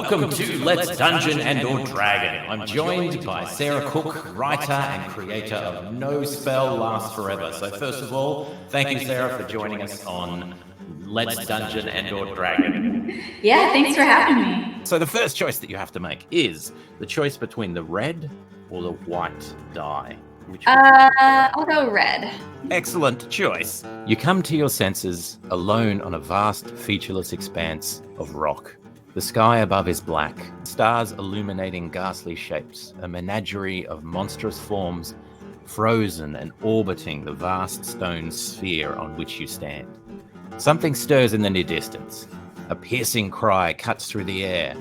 Welcome to Let's Dungeon and or Dragon. I'm joined by Sarah Cooke, writer and creator of No Spell Lasts Forever. So first of all, thank you, Sarah, for joining us on Let's Dungeon and or Dragon. Yeah, thanks for having me. So the first choice that you have to make is the choice between the red or the white die. I'll go red. Excellent choice. You come to your senses alone on a vast, featureless expanse of rock. The sky above is black, stars illuminating ghastly shapes, a menagerie of monstrous forms frozen and orbiting the vast stone sphere on which you stand. Something stirs in the near distance. A piercing cry cuts through the air,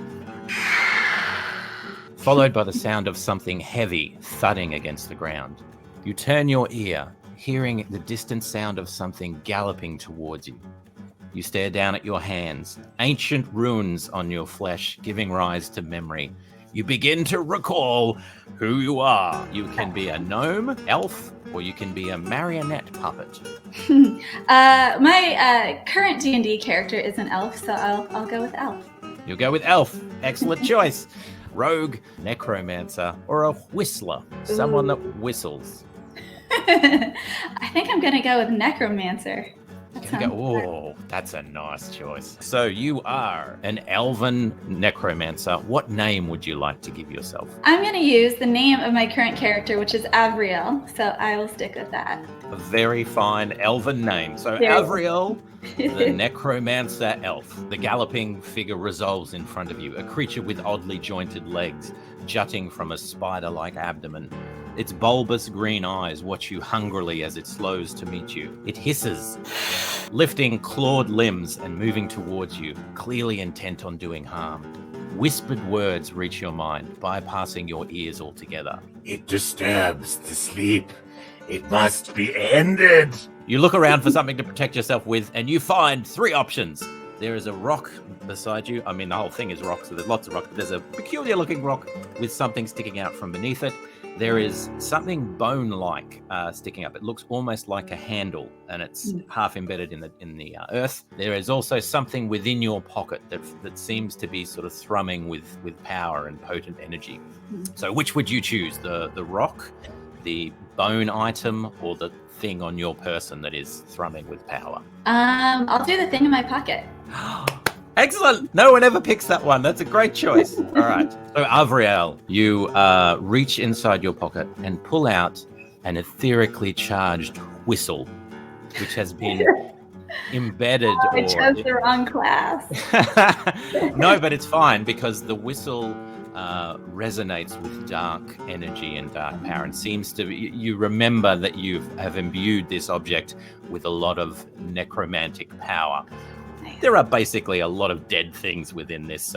followed by the sound of something heavy thudding against the ground. You turn your ear, hearing the distant sound of something galloping towards you. You stare down at your hands, ancient runes on your flesh giving rise to memory. You begin to recall who you are. You can be a gnome, elf, or you can be a marionette puppet. My current D&D character is an elf, so I'll go with elf. You'll go with elf. Excellent choice. Rogue, necromancer, or a whistler, someone that whistles. I think I'm going to go with necromancer. Oh, that's a nice choice. So you are an elven necromancer. What name would you like to give yourself? I'm going to use the name of my current character, which is Avriel, so I will stick with that. A very fine elven name. So Avriel, the necromancer elf. The galloping figure resolves in front of you, a creature with oddly jointed legs jutting from a spider-like abdomen. Its bulbous green eyes watch you hungrily as it slows to meet you. It hisses, lifting clawed limbs and moving towards you, clearly intent on doing harm. Whispered words reach your mind, bypassing your ears altogether. It disturbs the sleep. It must be ended. You look around for something to protect yourself with, and you find three options. There is a rock beside you. I mean, the whole thing is rock, so there's lots of rock. But there's a peculiar-looking rock with something sticking out from beneath it. There is something bone-like sticking up. It looks almost like a handle, and it's half embedded in the earth. There is also something within your pocket that seems to be sort of thrumming with power and potent energy. So which would you choose? The rock, the bone item, or the thing on your person that is thrumming with power? I'll do the thing in my pocket. Excellent. No one ever picks that one. That's a great choice. All right. So Avriel, you reach inside your pocket and pull out an etherically charged whistle, which has been embedded. I chose the wrong class. No, but it's fine because the whistle resonates with dark energy and dark power, and seems to be, you remember that you have imbued this object with a lot of necromantic power. There are basically a lot of dead things within this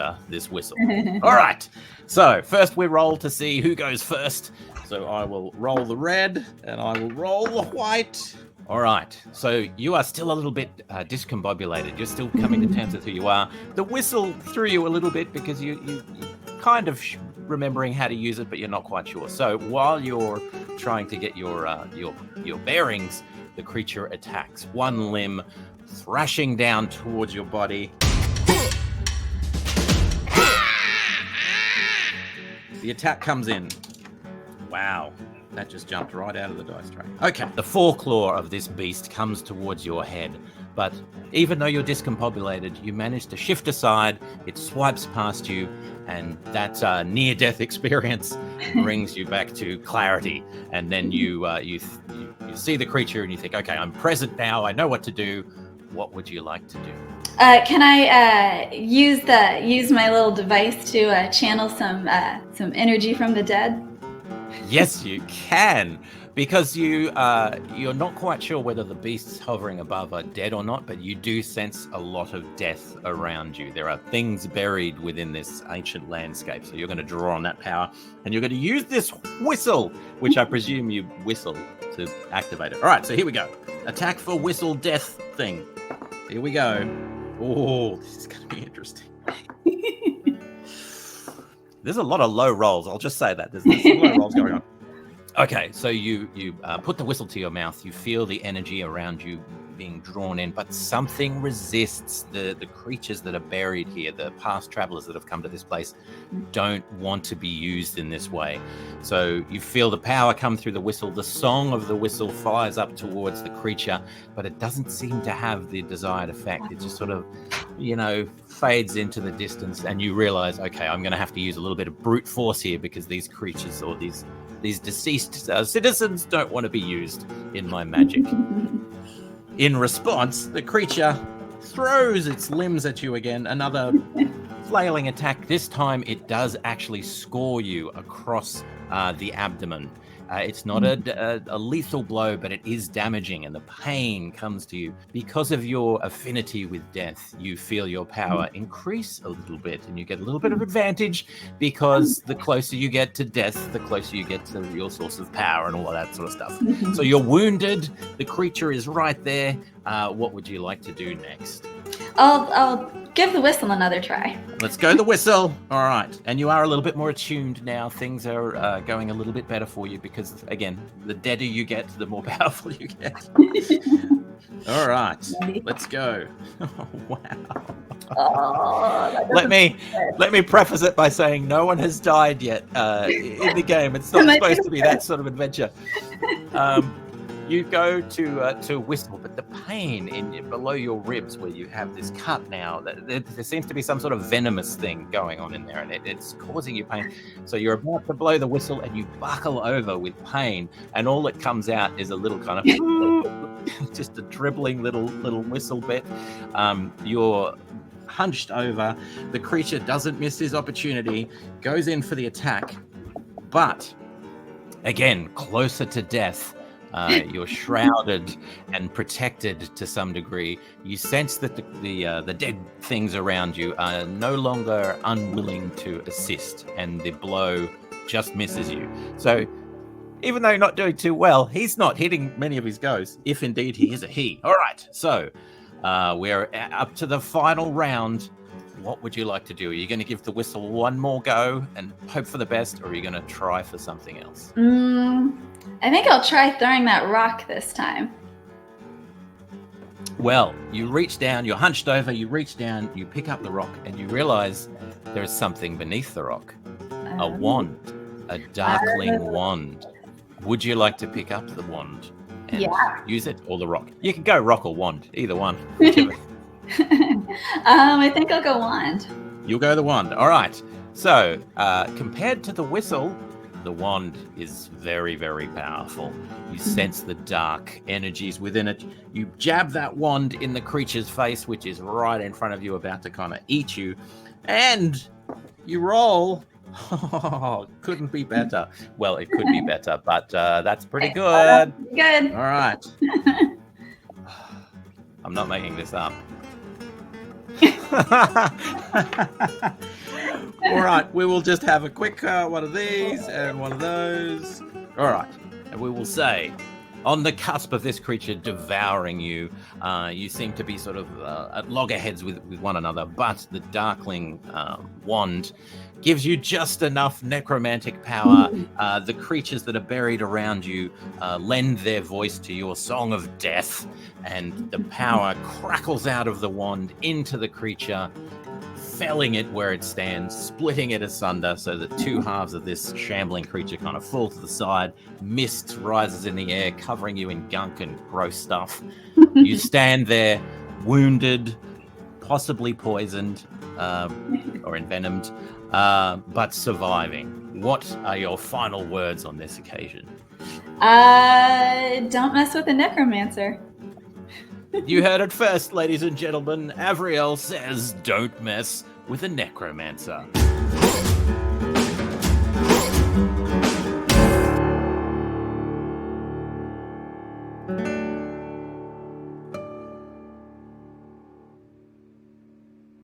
whistle. All right. So first we roll to see who goes first. So I will roll the red and I will roll the white. All right. So you are still a little bit discombobulated. You're still coming to terms with who you are. The whistle threw you a little bit because you kind of remembering how to use it, but you're not quite sure. So while you're trying to get your bearings, the creature attacks. One limb thrashing down towards your body. The attack comes in. Wow, that just jumped right out of the dice tray. Okay, the foreclaw of this beast comes towards your head, but even though you're discombobulated, you manage to shift aside. It swipes past you, and that near-death experience brings you back to clarity. And then you see the creature and you think, okay, I'm present now. I know what to do. What would you like to do? Can I use my little device to channel some energy from the dead? Yes, you can, because you're not quite sure whether the beasts hovering above are dead or not, but you do sense a lot of death around you. There are things buried within this ancient landscape, so you're going to draw on that power, and you're going to use this whistle, which I presume you whistle to activate it. All right, so here we go. Attack for whistle death thing. Here we go. Oh, this is going to be interesting. There's a lot of low rolls. I'll just say that. There's some low rolls going on. Okay, so you put the whistle to your mouth. You feel the energy around you being drawn in, but something resists. The creatures that are buried here, the past travelers that have come to this place, don't want to be used in this way. So you feel the power come through the whistle. The song of the whistle flies up towards the creature, but it doesn't seem to have the desired effect. It just sort of, fades into the distance, and you realize, okay, I'm going to have to use a little bit of brute force here because these creatures or these deceased citizens don't want to be used in my magic. In response, the creature throws its limbs at you again. Another flailing attack. This time it does actually score you across the abdomen. It's not a lethal blow, but it is damaging, and the pain comes to you. Because of your affinity with death, you feel your power increase a little bit, and you get a little bit of advantage because the closer you get to death, the closer you get to the real source of power and all of that sort of stuff. So you're wounded. The creature is right there. What would you like to do next? I'll give the whistle another try. Let's go the whistle. All right. And you are a little bit more attuned now. Things are going a little bit better for you because, again, the deader you get, the more powerful you get. All right. Let's go. Oh, wow. Oh, let me preface it by saying no one has died yet in the game. It's not supposed to be that sort of adventure. You go to whistle, but the pain below your ribs, where you have this cut now, there seems to be some sort of venomous thing going on in there, and it's causing you pain. So you're about to blow the whistle, and you buckle over with pain, and all that comes out is a little kind of just a dribbling little whistle bit. You're hunched over. The creature doesn't miss his opportunity, goes in for the attack, but again, closer to death. You're shrouded and protected to some degree. You sense that the dead things around you are no longer unwilling to assist, and the blow just misses you. So even though you're not doing too well, he's not hitting many of his goes, if indeed he is a he. All right, so we're up to the final round. What would you like to do? Are you going to give the whistle one more go and hope for the best, or are you going to try for something else? I think I'll try throwing that rock this time. Well, you reach down, you're hunched over, you reach down, you pick up the rock, and you realize there is something beneath the rock. A wand, a darkling wand. Would you like to pick up the wand and use it, or the rock? You can go rock or wand, either one. I think I'll go wand. You'll go the wand. All right. So, compared to the whistle, the wand is very, very powerful. You sense the dark energies within it. You jab that wand in the creature's face, which is right in front of you, about to kind of eat you. And you roll. Oh, couldn't be better. Well, it could be better, but that's pretty good. Good. All right. I'm not making this up. All right, we will just have a quick one of these and one of those. All right, and we will say, on the cusp of this creature devouring you, you seem to be sort of at loggerheads with one another, but the Darkling wand gives you just enough necromantic power. The creatures that are buried around you lend their voice to your song of death, and the power crackles out of the wand into the creature, felling it where it stands, splitting it asunder so that two halves of this shambling creature kind of fall to the side. Mist rises in the air, covering you in gunk and gross stuff. You stand there, wounded, possibly poisoned or envenomed, but surviving. What are your final words on this occasion? Don't mess with the necromancer. You heard it first, ladies and gentlemen. Avriel says, don't mess with a necromancer.